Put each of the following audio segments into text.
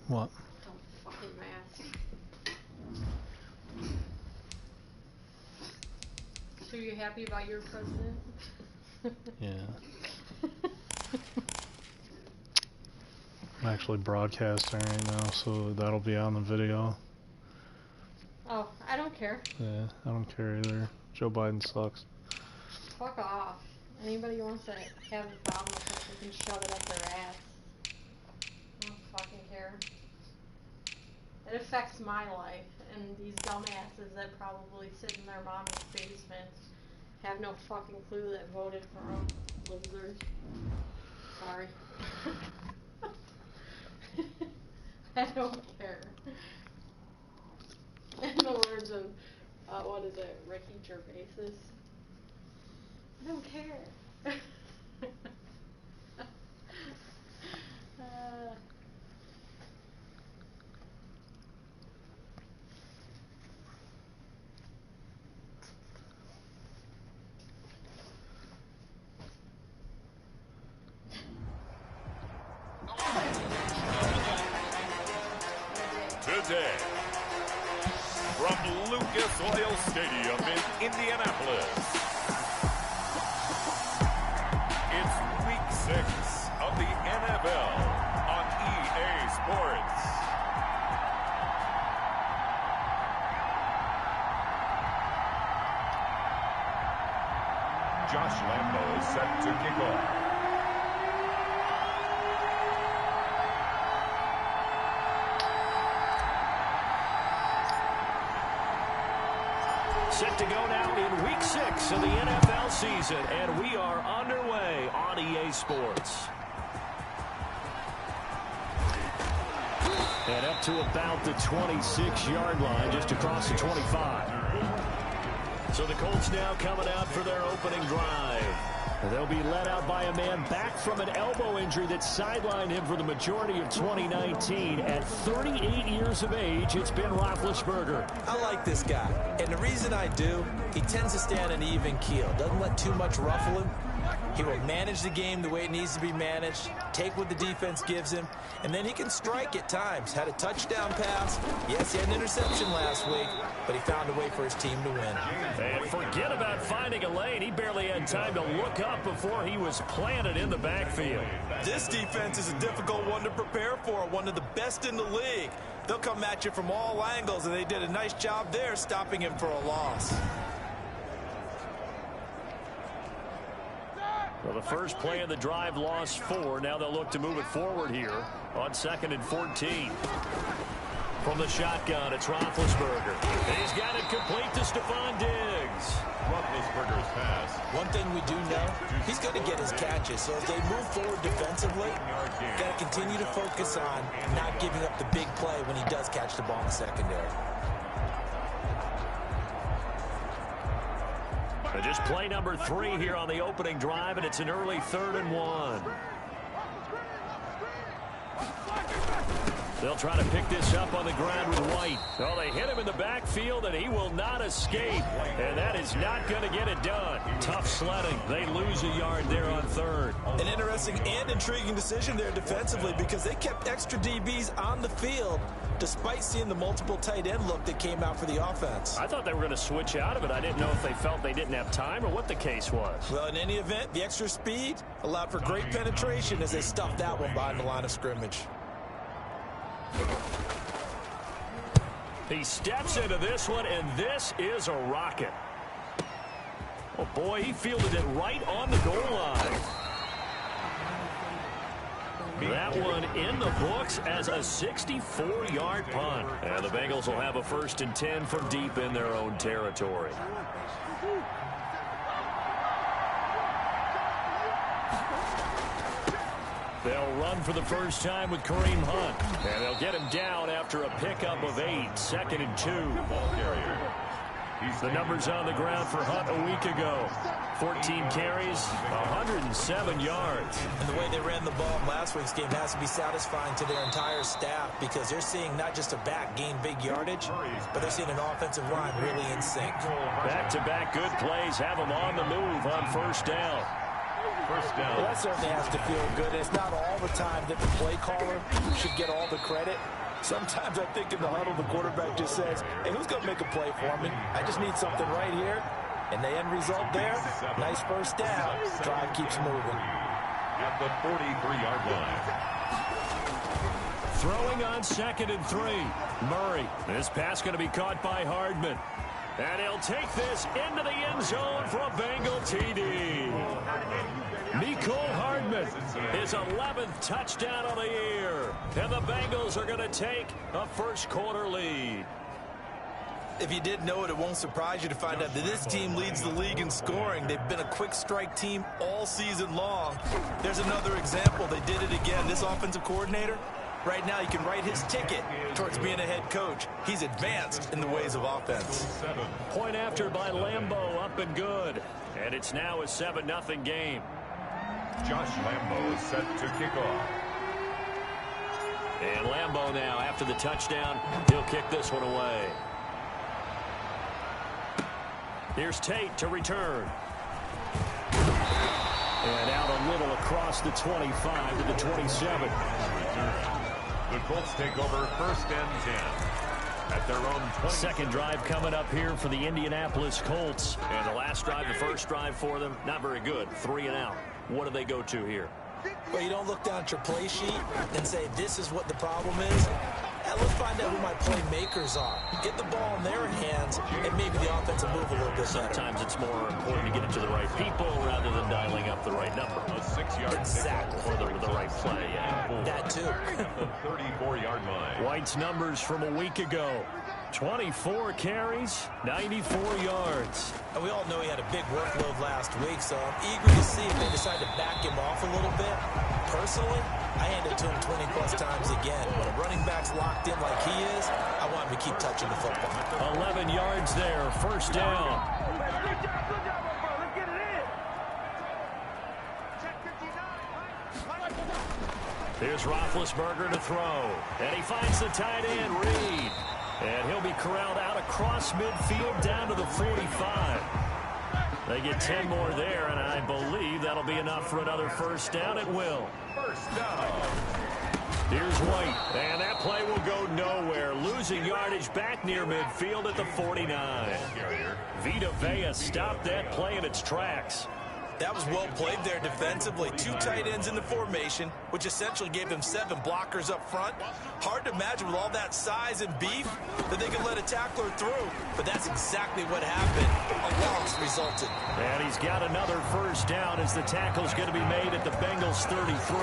What? Don't fucking mask. So you happy about your president? Yeah. I'm actually broadcasting right now, so that'll be on the video. Oh, I don't care. Yeah, I don't care either. Joe Biden sucks. Fuck off. Anybody who wants to have a problem with it, they can shove it up their ass. I don't fucking care. It affects my life, and these dumbasses that probably sit in their mom's basement have no fucking clue that voted for them. Losers. Sorry. I don't care. In the words of, what is it, Ricky Gervais's? I don't care. Today, from Lucas Oil Stadium in Indianapolis, it's Week 6 of the NFL on EA Sports. Josh Lambo is set to kick off. Set to go now in Week 6 of the NFL season, and we are underway on EA Sports. And up to about the 26-yard line, just across the 25. So the Colts now coming out for their opening drive. They'll be led out by a man back from an elbow injury that sidelined him for the majority of 2019. At 38 years of age, it's Ben Roethlisberger. I like this guy, and the reason I do, he tends to stay on an even keel. Doesn't let too much ruffle him. He will manage the game the way it needs to be managed, take what the defense gives him, and then he can strike at times. Had a touchdown pass. Yes, he had an interception last week, but he found a way for his team to win. And forget about finding a lane. He barely had time to look up before he was planted in the backfield. This defense is a difficult one to prepare for, one of the best in the league. They'll come at you from all angles, and they did a nice job there stopping him for a loss. Well, the first play of the drive lost 4. Now they'll look to move it forward here on 2nd and 14. From the shotgun, it's Roethlisberger. And he's got it complete to Stephon Diggs. Roethlisberger's pass. One thing we do know, he's going to get his catches. So as they move forward defensively, got to continue to focus on not giving up the big play when he does catch the ball in the secondary. Just play number 3 here on the opening drive, and it's an early 3rd and 1. They'll try to pick this up on the ground with White. Oh, they hit him in the backfield, and he will not escape. And that is not going to get it done. Tough sledding. They lose a yard there on 3rd. An interesting and intriguing decision there defensively because they kept extra DBs on the field despite seeing the multiple tight end look that came out for the offense. I thought they were going to switch out of it. I didn't know if they felt they didn't have time or what the case was. Well, in any event, the extra speed allowed for great penetration as they stuffed that one behind the line of scrimmage. He steps into this one, and this is a rocket. Oh, boy, he fielded it right on the goal line. That one in the books as a 64-yard punt. And the Bengals will have a 1st and 10 from deep in their own territory. They'll run for the first time with Kareem Hunt. And they'll get him down after a pickup of 8, 2nd and 2. Ball carrier. The numbers on the ground for Hunt a week ago. 14 carries, 107 yards. And the way they ran the ball in last week's game has to be satisfying to their entire staff because they're seeing not just a back gain big yardage, but they're seeing an offensive line really in sync. Back-to-back good plays have them on the move on 1st down. First down. Well, that certainly has to feel good. It's not all the time that the play caller should get all the credit. Sometimes I think in the huddle, the quarterback just says, hey, who's going to make a play for me? I just need something right here. And the end result there, nice first down. Drive keeps moving. At the 43-yard line. Throwing on 2nd and 3. Murray. This pass going to be caught by Hardman. And he'll take this into the end zone for a Bengal TD. Mecole Hardman, his 11th touchdown of the year. And the Bengals are going to take a first-quarter lead. If you didn't know it, it won't surprise you to find out that this team leads the league in scoring. They've been a quick strike team all season long. There's another example. They did it again. This offensive coordinator, right now, you can write his ticket towards being a head coach. He's advanced in the ways of offense. Point after by Lambeau, up and good. And it's now a 7-0 game. Josh Lambeau is set to kick off. And Lambeau now, after the touchdown, he'll kick this one away. Here's Tate to return. And out a little across the 25 to the 27. The Colts take over 1st and 10 at their own 20. Second drive coming up here for the Indianapolis Colts. And the last drive, the first drive for them, not very good. 3 and out. What do they go to here? Well, you don't look down at your play sheet and say, this is what the problem is. Let's find out who my playmakers are. Get the ball in their hands, and maybe the offense will move a little bit better. Sometimes it's more important to get it to the right people rather than dialing up the right number. A 6-yard Exactly. Or the right play, yeah. That too. the 34-yard line. White's numbers from a week ago. 24 carries, 94 yards. And we all know he had a big workload last week, so I'm eager to see if they decide to back him off a little bit. Personally, I hand it to him 20-plus times again. When a running back's locked in like he is, I want him to keep touching the football. 11 yards there, first down. Here's Roethlisberger to throw. And he finds the tight end, Reed. And he'll be corralled out across midfield down to the 45. They get 10 more there, and I believe that'll be enough for another first down. It will. First down. Here's White, and that play will go nowhere. Losing yardage back near midfield at the 49. Vita Vea stopped that play in its tracks. That was well played there defensively. 2 tight ends in the formation, which essentially gave them 7 blockers up front. Hard to imagine with all that size and beef that they could let a tackler through. But that's exactly what happened. A loss resulted. And he's got another first down as the tackle's going to be made at the Bengals 33.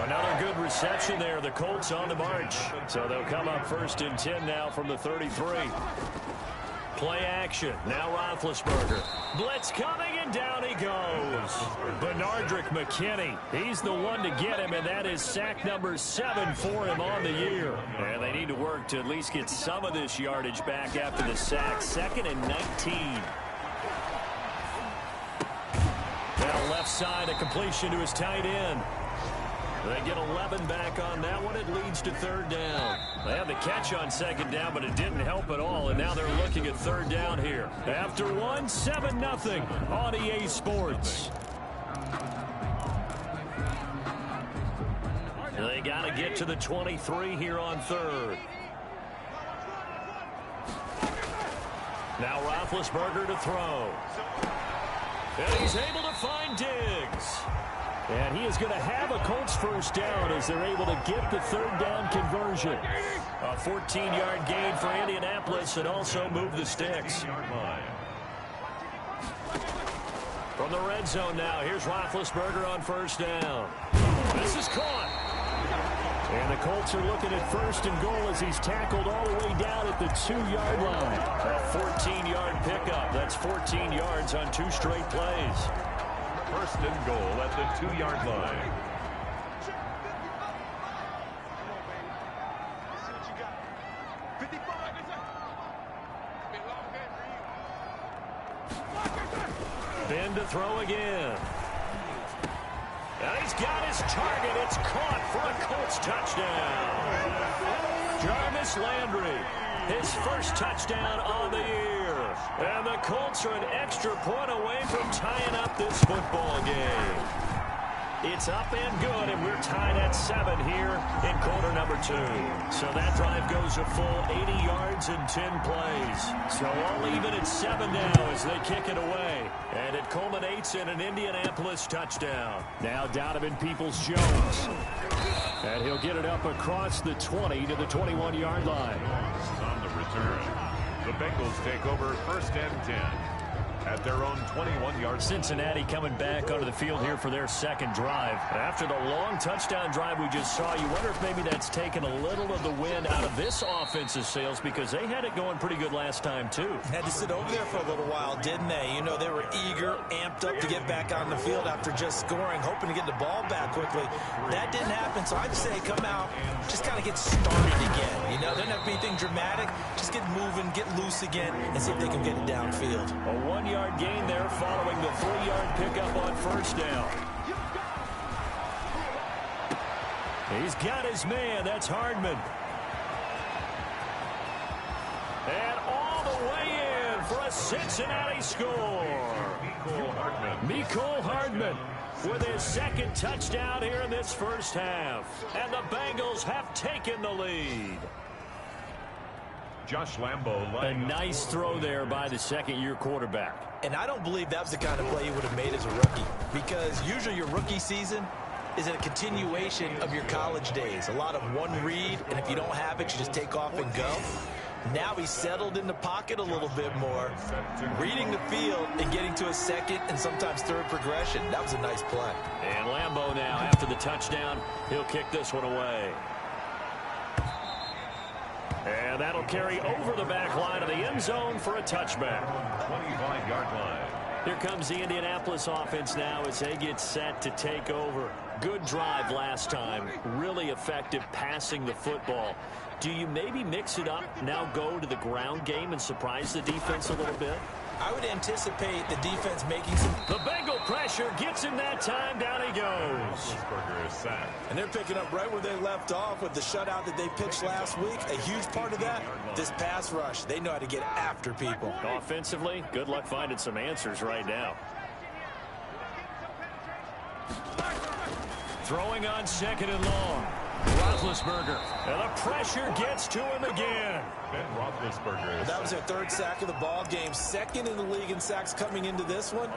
Another good reception there. The Colts on the march. So they'll come up 1st and 10 now from the 33. Play action. Now Roethlisberger. Blitz coming, and down he goes. Benardrick McKinney. He's the one to get him, and that is sack number 7 for him on the year. And they need to work to at least get some of this yardage back after the sack. 2nd and 19. Now left side, a completion to his tight end. They get 11 back on that one. It leads to 3rd down. They had the catch on 2nd down, but it didn't help at all, and now they're looking at 3rd down here. After one, 7-0 on EA Sports. They got to get to the 23 here on 3rd. Now Roethlisberger to throw. And he's able to find Diggs. And he is going to have a Colts first down as they're able to get the 3rd down conversion. A 14-yard gain for Indianapolis and also move the sticks. From the red zone now, here's Roethlisberger on 1st down. This is caught. And the Colts are looking at 1st and goal as he's tackled all the way down at the 2-yard line. A 14-yard pickup. That's 14 yards on 2 straight plays. 1st and goal at the 2-yard line. Ben to throw again. And he's got his target. It's caught for a Colts touchdown. Jarvis Landry, his 1st touchdown on the year. And the Colts are an extra point away from tying up this football game. It's up and good, and we're tied at 7 here in quarter number 2. So that drive goes a full 80 yards in 10 plays. So all even at 7 now as they kick it away. And it culminates in an Indianapolis touchdown. Now Donovan Peoples-Jones. And he'll get it up across the 20 to the 21-yard line. On the return, the Bengals take over first and 10. At their own 21-yard. Cincinnati coming back onto the field here for their second drive. After the long touchdown drive we just saw, you wonder if maybe that's taken a little of the wind out of this offense's sails because they had it going pretty good last time, too. Had to sit over there for a little while, didn't they? You know, they were eager, amped up to get back on the field after just scoring, hoping to get the ball back quickly. That didn't happen, so I'd say come out, just kind of get started again. You know, doesn't have to be anything dramatic. Just get moving, get loose again, and see if they can get it downfield. A 1-yard gain there following the 3-yard pickup on first down. He's got his man. That's Hardman. And all the way in for a Cincinnati score. Mecole Hardman with his second touchdown here in this first half. And the Bengals have taken the lead. Josh Lambo. A nice throw there by the second-year quarterback. And I don't believe that was the kind of play you would have made as a rookie, because usually your rookie season is a continuation of your college days. A lot of one read, and if you don't have it, you just take off and go. Now he's settled in the pocket a little bit more, reading the field and getting to a second and sometimes third progression. That was a nice play. And Lambo now, after the touchdown, he'll kick this one away. And that'll carry over the back line of the end zone for a touchback. 25-yard line. Here comes the Indianapolis offense now as they get set to take over. Good drive last time. Really effective passing the football. Do you maybe mix it up, now go to the ground game and surprise the defense a little bit? I would anticipate the defense making some. The Bengal pressure gets him that time. Down he goes. And they're picking up right where they left off with the shutout that they pitched last week. A huge part of that, this pass rush. They know how to get after people. Offensively, good luck finding some answers right now. Throwing on second and long. Roethlisberger. And the pressure gets to him again. Ben Roethlisberger. That was their third sack of the ball game. Second in the league in sacks coming into this one.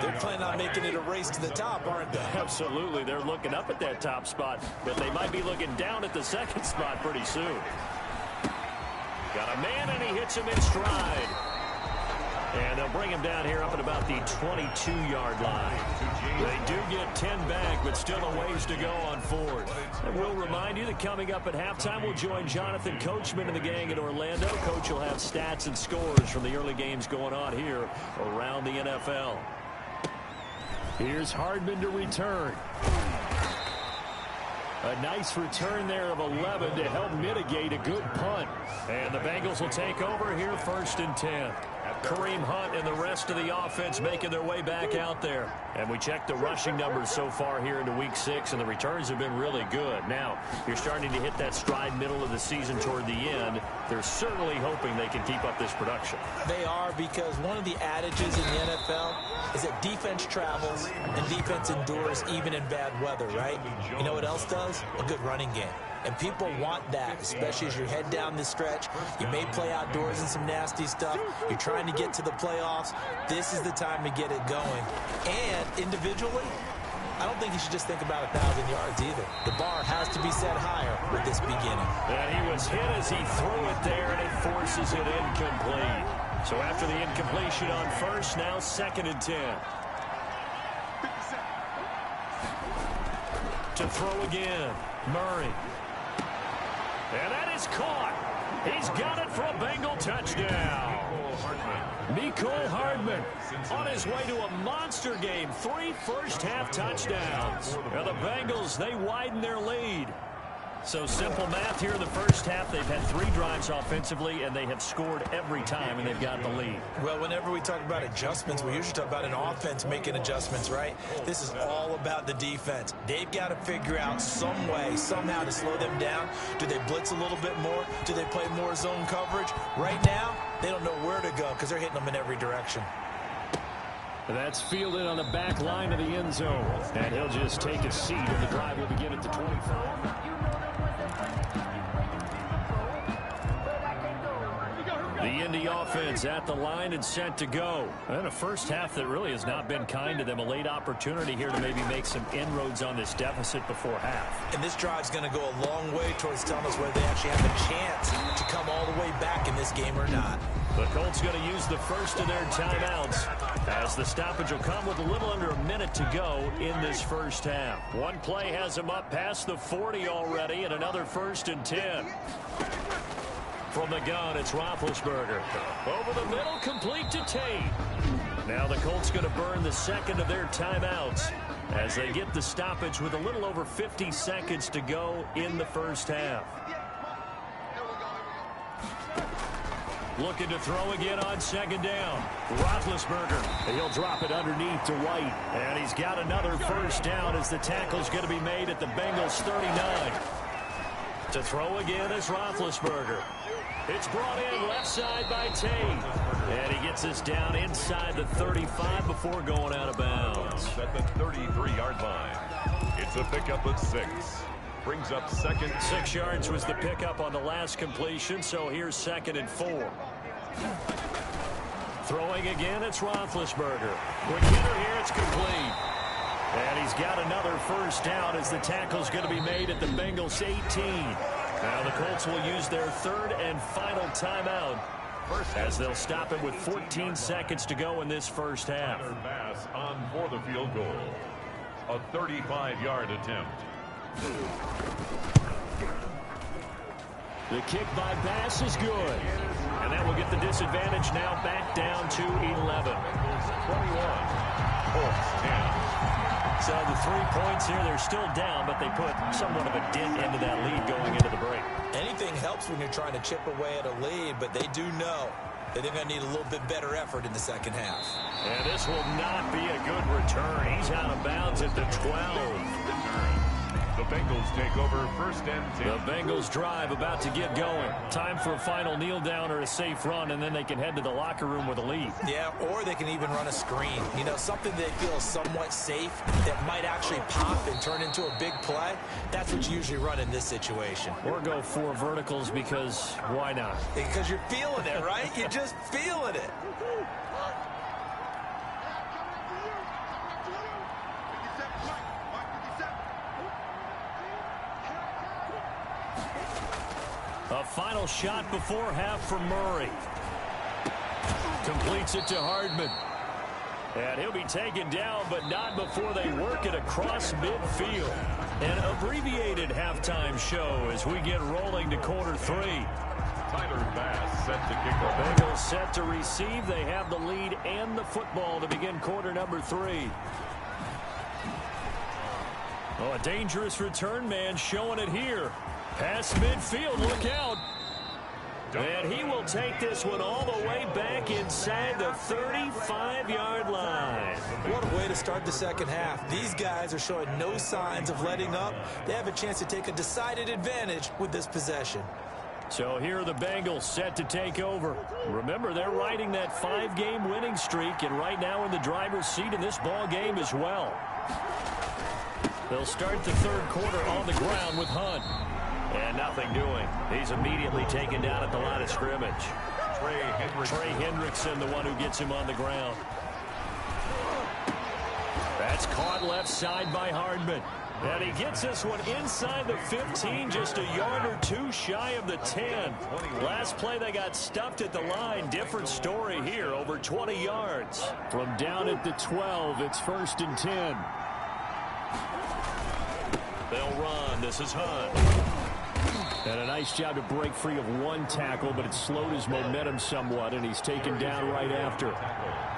They're planning on making it a race to the top, aren't they? Absolutely. They're looking up at that top spot, but they might be looking down at the second spot pretty soon. Got a man, and he hits him in stride. And they'll bring him down here up at about the 22-yard line. They do get 10 back, but still a ways to go on fourth. And we'll remind you that coming up at halftime, we'll join Jonathan Coachman and the gang in Orlando. Coach will have stats and scores from the early games going on here around the NFL. Here's Hardman to return. A nice return there of 11 to help mitigate a good punt. And the Bengals will take over here first and 10. Kareem Hunt and the rest of the offense making their way back out there. And we checked the rushing numbers so far here into week 6, and the returns have been really good. Now, you're starting to hit that stride middle of the season toward the end. They're certainly hoping they can keep up this production. They are, because one of the adages in the NFL is that defense travels and defense endures even in bad weather, right? You know what else does? A good running game. And people want that, especially as you head down this stretch. You may play outdoors in some nasty stuff. You're trying to get to the playoffs. This is the time to get it going. And individually, I don't think you should just think about 1,000 yards either. The bar has to be set higher with this beginning. And he was hit as he threw it there, and it forces it incomplete. So after the incompletion on first, now second and 10. To throw again, Murray. And that is caught. He's got it for a Bengal touchdown. Mecole Hardman on his way to a monster game. 3 first-half touchdowns. And the Bengals, they widen their lead. So simple math here in the first half. They've had 3 drives offensively, and they have scored every time, and they've got the lead. Well, whenever we talk about adjustments, we usually talk about an offense making adjustments, right? This is all about the defense. They've got to figure out some way, somehow to slow them down. Do they blitz a little bit more? Do they play more zone coverage? Right now, They don't know where to go because they're hitting them in every direction. That's fielded on the back line of the end zone. And he'll just take a seat, and the drive will begin at the 25. The Indy offense at the line and set to go. And a first half that really has not been kind to them. A late opportunity here to maybe make some inroads on this deficit before half. And this drive's going to go a long way towards telling us whether they actually have a chance to come all the way back in this game or not. The Colts going to use the first of their timeouts as the stoppage will come with a little under a minute to go in this first half. One play has them up past the 40 already, and another 1st and 10. From the gun, it's Roethlisberger. Over the middle, complete to Tate. Now the Colts going to burn the second of their timeouts as they get the stoppage with a little over 50 seconds to go in the first half. Looking to throw again on 2nd down. Roethlisberger. He'll drop it underneath to White. And he's got another 1st down as the tackle's going to be made at the Bengals 39. To throw again is Roethlisberger. It's brought in left side by Tate. And he gets this down inside the 35 before going out of bounds. At the 33-yard line. It's a pickup of 6. Brings up 2nd. 6 yards was the pickup on the last completion, so here's 2nd and 4. Throwing again, it's Roethlisberger. Quick hitter here, it's complete. And he's got another 1st down as the tackle's going to be made at the Bengals 18. Now the Colts will use their 3rd and final timeout as they'll stop it with 14 seconds to go in this first half. Pass on for the field goal. A 35-yard attempt. The kick by Bass is good. And that will get the disadvantage now back down to 11. 21. Colts 10. So the 3 points here, they're still down, but they put somewhat of a dent into that lead going into the break. Anything helps when you're trying to chip away at a lead, but they do know that they're going to need a little bit better effort in the second half. And this will not be a good return. He's out of bounds at the 12. The Bengals take over 1st and 10. The Bengals drive about to get going. Time for a final kneel down or a safe run, and then they can head to the locker room with a lead. Yeah, or they can even run a screen. You know, something they feel somewhat safe that might actually pop and turn into a big play. That's what you usually run in this situation. Or go 4 verticals because why not? Because you're feeling it, right? You're just feeling it. A final shot before half from Murray. Completes it to Hardman. And he'll be taken down, but not before they work it across midfield. An abbreviated halftime show as we get rolling to quarter 3. Tyler Bass set to kick off. Bengals set to receive. They have the lead and the football to begin quarter number 3. Oh, a dangerous return man showing it here. Past midfield, look out. And he will take this one all the way back inside the 35-yard line. What a way to start the second half. These guys are showing no signs of letting up. They have a chance to take a decided advantage with this possession. So here are the Bengals set to take over. Remember, they're riding that 5-game winning streak, and right now in the driver's seat in this ball game as well. They'll start the 3rd quarter on the ground with Hunt. And nothing doing. He's immediately taken down at the line of scrimmage. Trey Hendrickson, the one who gets him on the ground. That's caught left side by Hardman. And he gets this one inside the 15, just a yard or 2 shy of the 10. Last play, they got stuffed at the line. Different story here, over 20 yards. From down at the 12, it's 1st and 10. They'll run. This is Hunt. And a nice job to break free of 1 tackle, but it slowed his momentum somewhat, and he's taken down right after.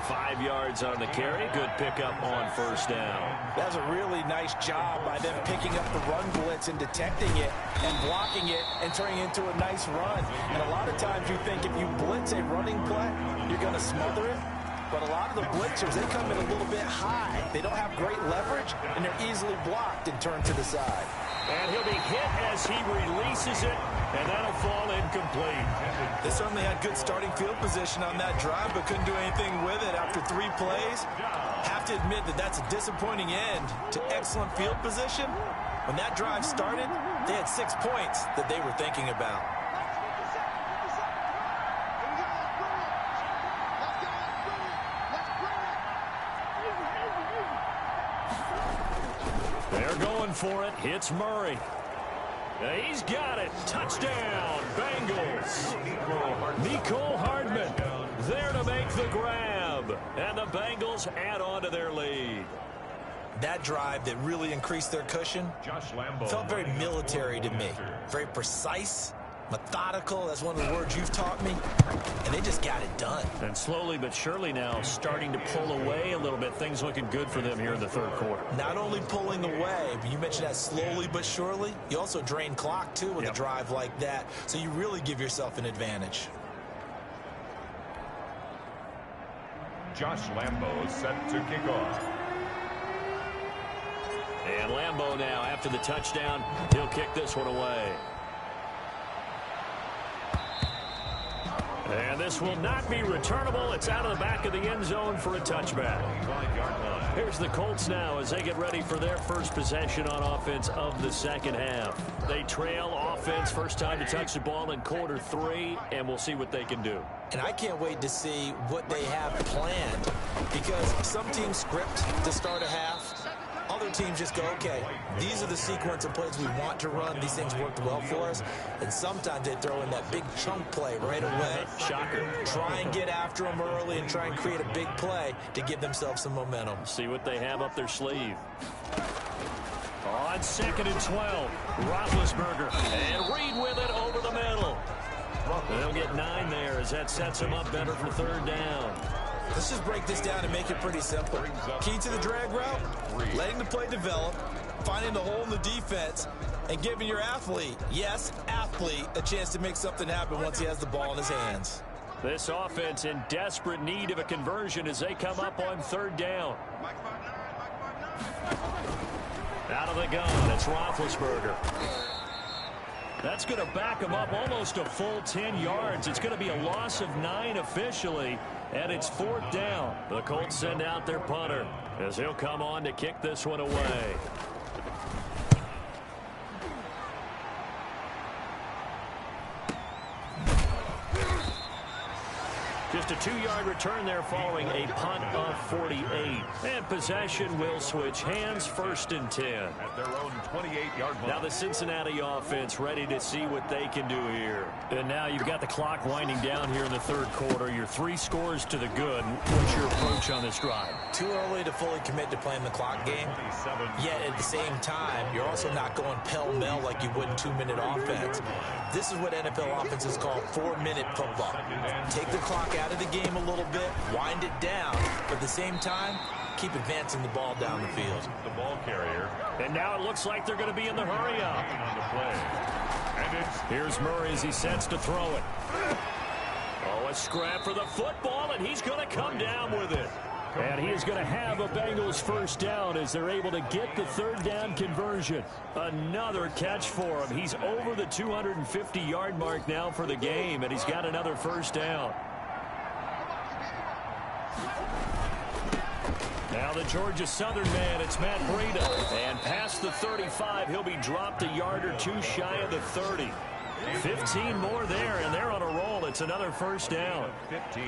5 yards on the carry. Good pickup on 1st down. That's a really nice job by them picking up the run blitz and detecting it and blocking it and turning it into a nice run. And a lot of times you think if you blitz a running play, you're going to smother it. But a lot of the blitzers, they come in a little bit high. They don't have great leverage, and they're easily blocked and turned to the side. And he'll be hit as he releases it, And that'll fall incomplete. They certainly had good starting field position on that drive, but couldn't do anything with it after 3 plays. Have to admit that that's a disappointing end to excellent field position. When that drive started, they had 6 points that they were thinking about. They're going for it. Hits Murray. He's got it. Touchdown, Bengals. Mecole Hardman there to make the grab. And the Bengals add on to their lead. That drive that really increased their cushion felt very military to me. Very precise, methodical. That's one of the words you've taught me. And they just got it done. And slowly but surely now starting to pull away a little bit. Things looking good for them here in the third quarter. Not only pulling away, but you mentioned that slowly but surely. You also drain clock, too, with a drive like that. So you really give yourself an advantage. Josh Lambo set to kick off. And Lambo now, after the touchdown, he'll kick this one away. And this will not be returnable. It's out of the back of the end zone for a touchback. Here's the Colts now as they get ready for their first possession on offense of the second half. They trail offense, first time to touch the ball in quarter 3, and we'll see what they can do. And I can't wait to see what they have planned, because some teams script to start a half. Other teams just go, okay, these are the sequence of plays we want to run. These things worked well for us. And sometimes they throw in that big chunk play right away. Shocker. Try and get after them early and try and create a big play to give themselves some momentum. See what they have up their sleeve. On 2nd and 12, Roethlisberger. And Reed with it over the middle. They'll get 9 there as that sets them up better for third down. Let's just break this down and make it pretty simple. Key to the drag route, letting the play develop, finding the hole in the defense, and giving your athlete, yes, athlete, a chance to make something happen once he has the ball in his hands. This offense in desperate need of a conversion as they come up on third down. Out of the gun, it's Roethlisberger. That's going to back him up almost a full 10 yards. It's going to be a loss of 9 officially, and it's 4th down. The Colts send out their punter as he'll come on to kick this one away. Just a 2-yard return there following a punt of 48. And possession will switch hands, 1st and 10. At their own 28-yard line. Now the Cincinnati offense ready to see what they can do here. And now you've got the clock winding down here in the third quarter. You're 3 scores to the good. What's your approach on this drive? Too early to fully commit to playing the clock game. Yet at the same time, you're also not going pell-mell like you would in 2-minute offense. This is what NFL offenses call 4-minute football. Take the clock out of the game a little bit, wind it down, but at the same time, keep advancing the ball down the field. The ball carrier. And now it looks like they're going to be in the hurry up. On the play. And it's Here's Murray as he sets to throw it. Oh, a scrap for the football, and he's going to come down with it. And he is going to have a Bengals first down as they're able to get the third down conversion. Another catch for him. He's over the 250-yard mark now for the game, and he's got another first down. Now the Georgia Southern man, it's Matt Breida. And past the 35, he'll be dropped a yard or 2 shy of the 30. 15 more there, and they're on a roll. It's another first down. 15.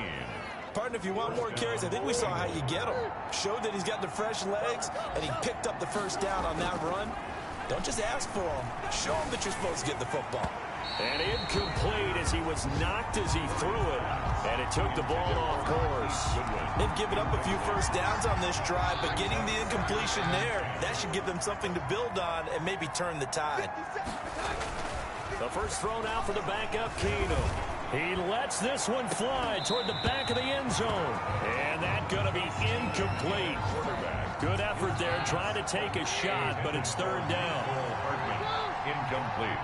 Partner, if you want more carries, I think we saw how you get him. Showed that he's got the fresh legs, and he picked up the first down on that run. Don't just ask for him. Show him that you're supposed to get the football. And incomplete as he was knocked as he threw it. And it took the ball off course. They've given up a few first downs on this drive, but getting the incompletion there, that should give them something to build on and maybe turn the tide. The first throw now for the backup, Kano. He lets this one fly toward the back of the end zone. And that's going to be incomplete. Good effort there, trying to take a shot, but it's third down. Incomplete.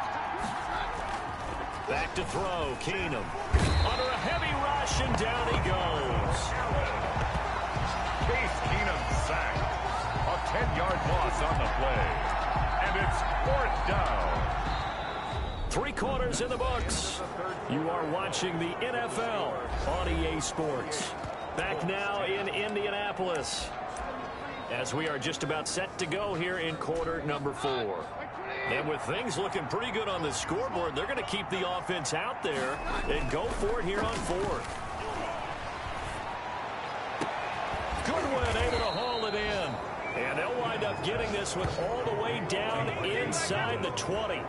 Back to throw, Keenum. Under a heavy rush, and down he goes. Case Keenum sacked. A 10-yard loss on the play. And it's 4th down. 3 quarters in the books. You are watching the NFL on EA Sports. Back now in Indianapolis, as we are just about set to go here in quarter number 4. And with things looking pretty good on the scoreboard, they're going to keep the offense out there and go for it here on 4th. Goodwin able to haul it in. And they'll wind up getting this one all the way down inside the 20.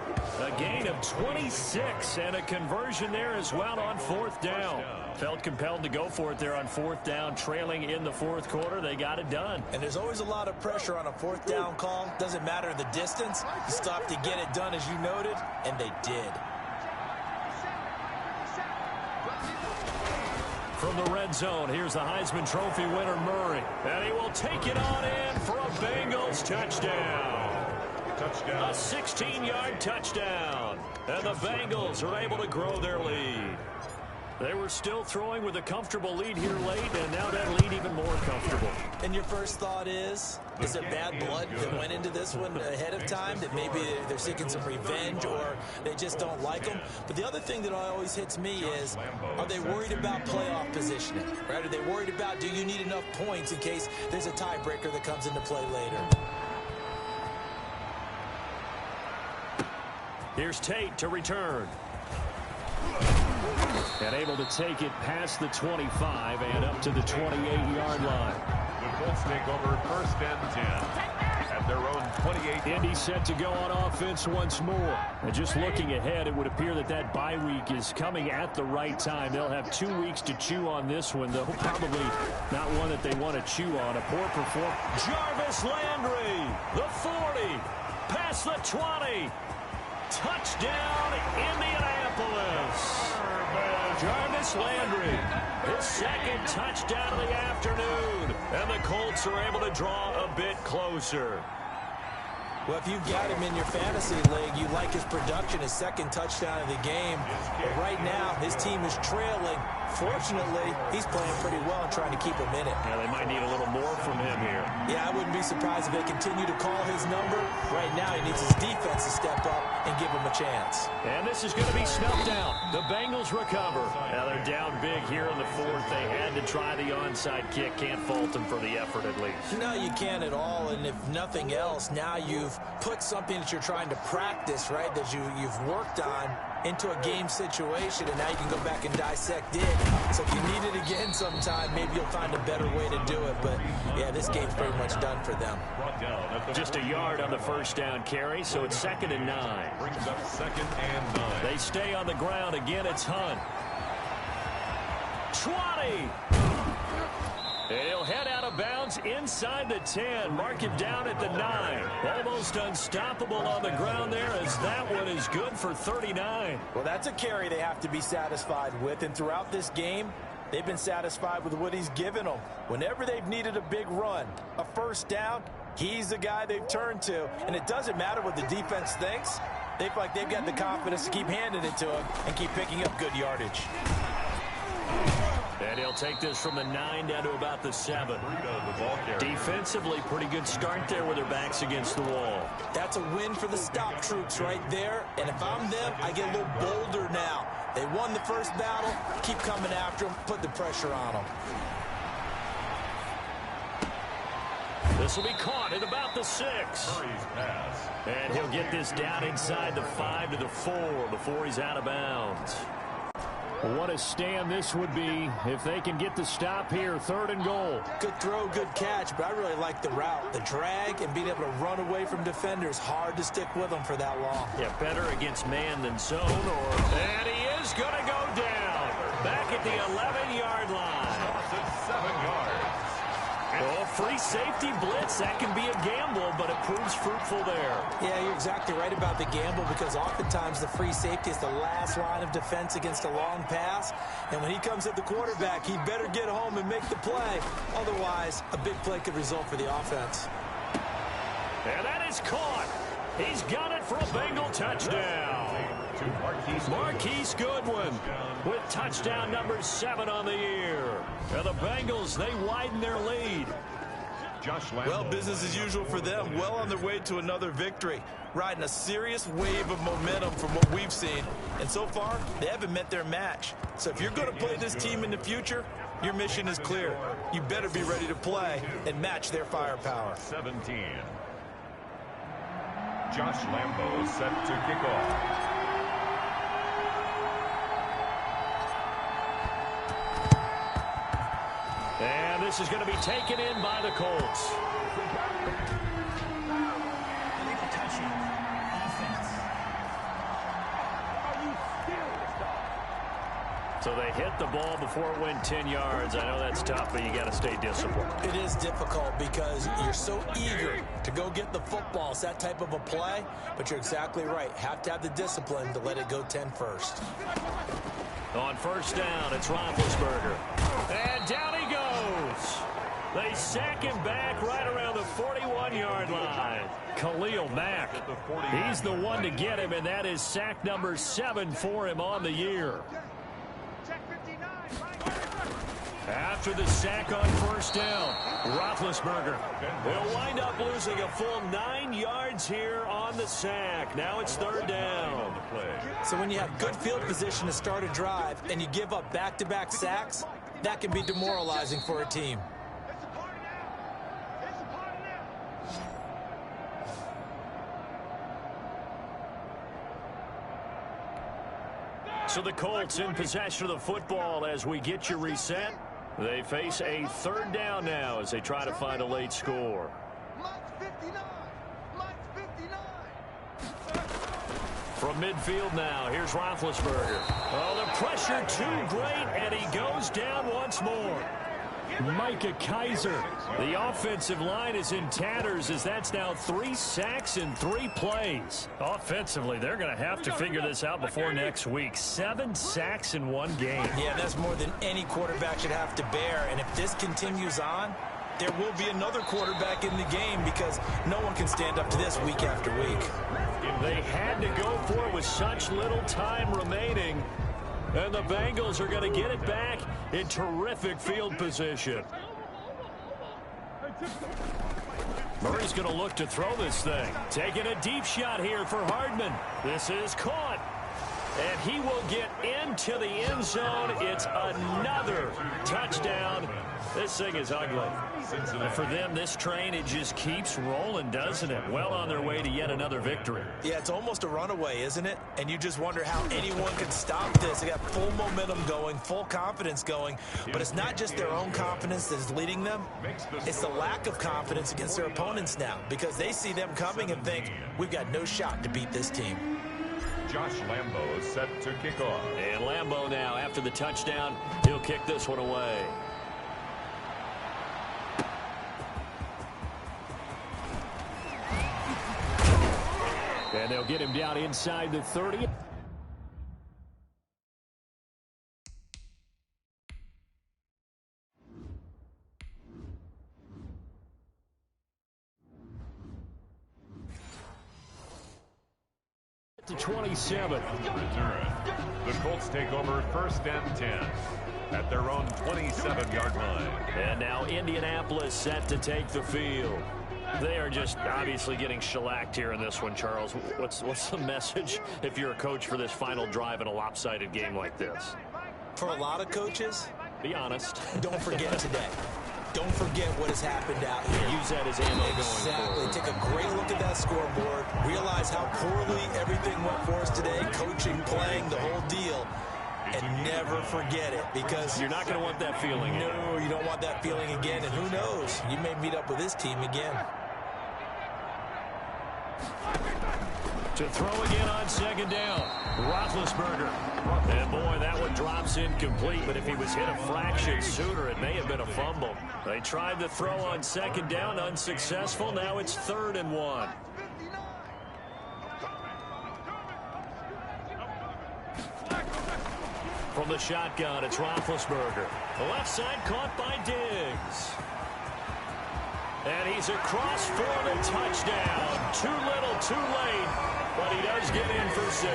A gain of 26 and a conversion there as well on 4th down. Felt compelled to go for it there on 4th down, trailing in the 4th quarter. They got it done. And there's always a lot of pressure on a 4th down call. Doesn't matter the distance. You still have to get it done, as you noted, and they did. From the red zone, here's the Heisman Trophy winner, Murray. And he will take it on in for a Bengals touchdown. A 16-yard touchdown. And the Bengals are able to grow their lead. They were still throwing with a comfortable lead here late, and now that lead even more comfortable. And your first thought is there bad blood that went into this one ahead of time, that maybe they're seeking some revenge or they just don't like them? But the other thing that always hits me is, are they worried about playoff positioning? Right? Are they worried about, do you need enough points in case there's a tiebreaker that comes into play later? Here's Tate to return. And able to take it past the 25 and up to the 28-yard line. The Colts take over 1st and 10 at their own 28. Indy set to go on offense once more. And just looking ahead, it would appear that that bye week is coming at the right time. They'll have 2 weeks to chew on this one, though probably not one that they want to chew on. A poor performance. Jarvis Landry, the 40, past the 20. Touchdown, Indianapolis. Jarvis Landry, his 2nd touchdown of the afternoon. And the Colts are able to draw a bit closer. Well, if you've got him in your fantasy league, you like his production, his 2nd touchdown of the game. But right now, his team is trailing. Fortunately, he's playing pretty well and trying to keep him in it. Yeah, they might need a little more from him here. Yeah, I wouldn't be surprised if they continue to call his number. Right now, he needs his defense to step up and give him a chance. And this is going to be snuffed out. The Bengals recover. Now they're down big here in the 4th. They had to try the onside kick. Can't fault them for the effort at least. No, you can't at all. And if nothing else, now you've put something that you're trying to practice, right, that you've worked on into a game situation, and now you can go back and dissect it. So if you need it again sometime, maybe you'll find a better way to do it. But, yeah, this game's pretty much done for them. Just a yard on the 1st down carry, so it's 2nd and 9. Brings up 2nd and 9. They stay on the ground. Again, it's Hunt. 20. And he'll head out of bounds inside the 10. Mark him down at the 9. Almost unstoppable on the ground there, as that one is good for 39. Well, that's a carry they have to be satisfied with. And throughout this game, they've been satisfied with what he's given them. Whenever they've needed a big run, a 1st down, he's the guy they've turned to. And it doesn't matter what the defense thinks. They feel like they've got the confidence to keep handing it to him and keep picking up good yardage. And he'll take this from the 9 down to about the 7. Defensively, pretty good start there with their backs against the wall. That's a win for the stop troops right there. And if I'm them, I get a little bolder now. They won the 1st battle. Keep coming after them. Put the pressure on them. This will be caught at about the 6. And he'll get this down inside the 5 to the 4 before he's out of bounds. What a stand this would be if they can get the stop here. 3rd and goal. Good throw, good catch, but I really like the route. The drag and being able to run away from defenders. Hard to stick with them for that long. Yeah, better against man than zone. And he is going to go down. Back at the 11-yard line. 7 yards. Oh, free safety blitz. That can be a gamble, but it proves fruitful there. Yeah, you're exactly right about the gamble, because oftentimes the free safety is the last line of defense against a long pass. And when he comes at the quarterback, he better get home and make the play. Otherwise, a big play could result for the offense. And that is caught. He's got it for a Bengal touchdown. Marquise Goodwin with touchdown number 7 on the year. And the Bengals, they widen their lead. Josh Lambo. Well, business as usual for them. Well on their way to another victory. Riding a serious wave of momentum from what we've seen. And so far, they haven't met their match. So if you're going to play this team in the future, your mission is clear. You better be ready to play and match their firepower. 17. Josh Lambo set to kick off. And this is going to be taken in by the Colts. So they hit the ball before it went 10 yards. I know that's tough, but you got to stay disciplined. It is difficult because you're so eager to go get the football. It's that type of a play, but you're exactly right. Have to have the discipline to let it go 10 first. On first down, it's Roethlisberger. And down he goes. They sack him back right around the 41-yard line. Khalil Mack, he's the one to get him, and that is sack number 7 for him on the year. After the sack on first down, Roethlisberger will wind up losing a full 9 yards here on the sack. Now it's third down. So when you have good field position to start a drive and you give up back-to-back sacks, that can be demoralizing for a team. So the Colts in possession of the football as we get you reset. They face a third down now as they try to find a late score. From midfield now, here's Roethlisberger. Oh, the pressure too great, and he goes down once more. Micah Kaiser. The offensive line is in tatters as that's now 3 sacks in 3 plays. Offensively, they're going to have to figure this out before next week. 7 sacks in 1 game. Yeah, that's more than any quarterback should have to bear. And if this continues on, there will be another quarterback in the game because no one can stand up to this week after week. They had to go for it with such little time remaining. And the Bengals are going to get it back in terrific field position. Murray's going to look to throw this thing. Taking a deep shot here for Hardman. This is caught. And he will get into the end zone. It's another touchdown. This thing is ugly. And for them, this train, it just keeps rolling, doesn't it? Well on their way to yet another victory. Yeah, it's almost a runaway, isn't it? And you just wonder how anyone could stop this. They got full momentum going, full confidence going. But it's not just their own confidence that is leading them. It's the lack of confidence against their opponents now because they see them coming and think, we've got no shot to beat this team. Josh Lambo set to kick off. And Lambo now, after the touchdown, he'll kick this one away. And they'll get him down inside the 30. To 27. The Colts take over first and 10 at their own 27-yard line. And now Indianapolis set to take the field. They are just obviously getting shellacked here in this one, Charles. What's the message if you're a coach for this final drive in a lopsided game like this? For a lot of coaches, be honest. Don't forget today. Don't forget what has happened out here. Use that as ammo going Exactly. forward. Take a great look at that scoreboard. Realize how poorly everything went for us today. Coaching, playing, the whole deal. And never forget it because you're not going to want that feeling. No, you don't want that feeling again. And who knows? You may meet up with this team again. To throw again on second down. Roethlisberger. And boy, that one drops incomplete, but if he was hit a fraction sooner, it may have been a fumble. They tried the throw on second down, unsuccessful. Now it's 3rd and 1. From the shotgun, it's Roethlisberger. The left side caught by Diggs. And he's across for the touchdown. Too little, too late, but he does get in for 6.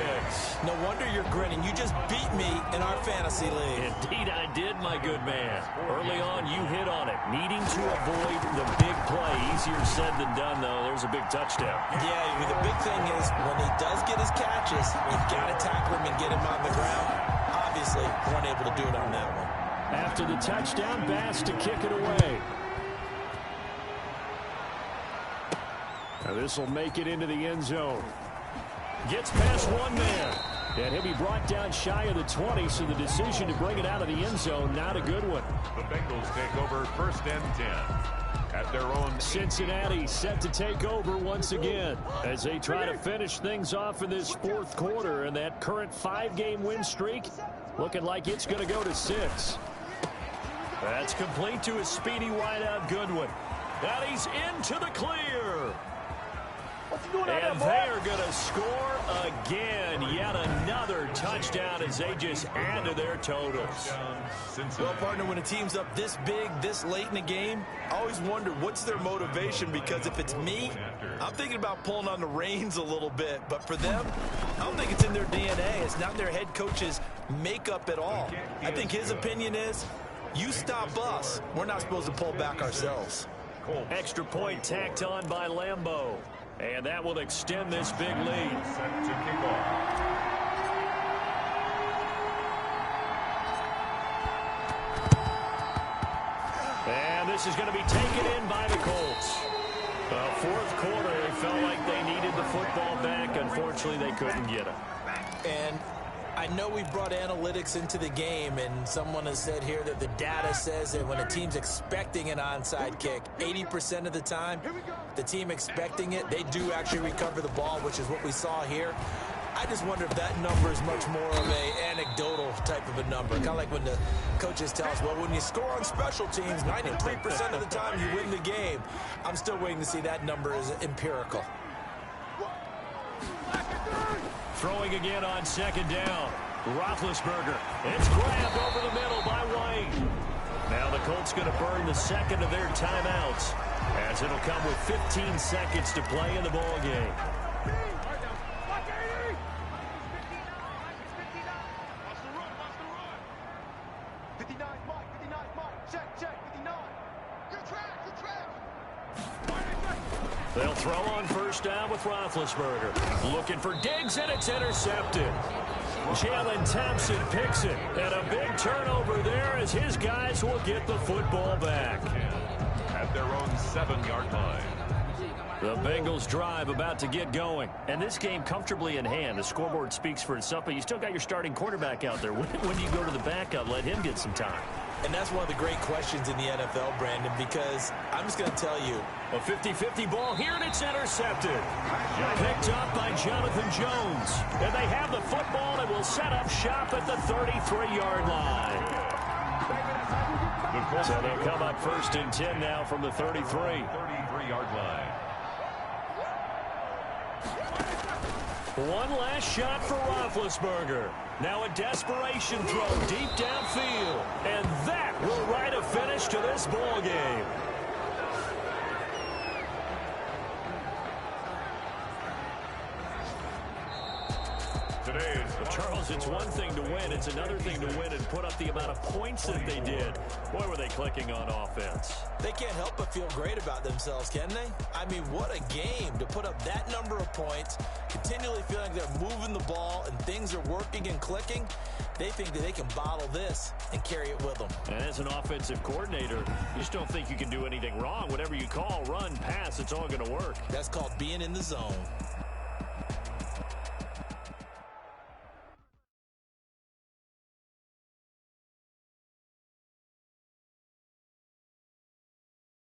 No wonder you're grinning. You just beat me in our fantasy league. Indeed I did, my good man. Early on, you hit on it. Needing to avoid the big play. Easier said than done, though. There's a big touchdown. Yeah, the big thing is when he does get his catches, you've got to tackle him and get him on the ground. Obviously, weren't able to do it on that one. After the touchdown, Bass to kick it away. Now this will make it into the end zone. Gets past one man. And he'll be brought down shy of the 20, so the decision to bring it out of the end zone, not a good one. The Bengals take over 1st and 10 at their own. Cincinnati set to take over once again as they try to finish things off in this 4th quarter, and that current 5-game win streak looking like it's going to go to 6. That's complete to his speedy wideout Goodwin. And he's into the clear. And they are going to score again. Yet another touchdown as they just add to their totals. Well, partner, when a team's up this big, this late in the game, I always wonder what's their motivation, because if it's me, I'm thinking about pulling on the reins a little bit. But for them, I don't think it's in their DNA. It's not their head coach's makeup at all. I think his opinion is, you stop us, we're not supposed to pull back ourselves. Extra point tacked on by Lambeau. And that will extend this big lead. Set to kick off. And this is going to be taken in by the Colts. 4th quarter, they felt like they needed the football back. Unfortunately, they couldn't get it. And I know we brought analytics into the game, and someone has said here that the data says that when a team's expecting an onside kick, 80% of the time, the team expecting it, they do actually recover the ball, which is what we saw here. I just wonder if that number is much more of a anecdotal type of a number. Kind of like when the coaches tell us, well, when you score on special teams, 93% of the time you win the game. I'm still waiting to see that number is empirical. Throwing again on 2nd down. Roethlisberger. It's grabbed over the middle by White. Now the Colts going to burn the 2nd of their timeouts, as it'll come with 15 seconds to play in the ball game. They'll throw on 1st down with Roethlisberger. Looking for Diggs, and it's intercepted. Jalen Thompson picks it. And a big turnover there as his guys will get the football back. At their own 7-yard line. The Bengals drive about to get going. And this game comfortably in hand. The scoreboard speaks for itself, but you still got your starting quarterback out there. When do you go to the backup, let him get some time? And that's one of the great questions in the NFL, Brandon, because I'm just going to tell you. A 50-50 ball here, and it's intercepted. Picked up by Jonathan Jones. And they have the football and will set up shop at the 33-yard line. So they'll come up 1st and 10 now from the 33. 33-yard line. One last shot for Roethlisberger. Now a desperation throw deep downfield. And that will write a finish to this ball game. Charles, it's one thing to win. It's another thing to win and put up the amount of points that they did. Boy, were they clicking on offense. They can't help but feel great about themselves, can they? I mean, what a game to put up that number of points, continually feeling they're moving the ball and things are working and clicking. They think that they can bottle this and carry it with them. And as an offensive coordinator, you just don't think you can do anything wrong. Whatever you call, run, pass, it's all going to work. That's called being in the zone.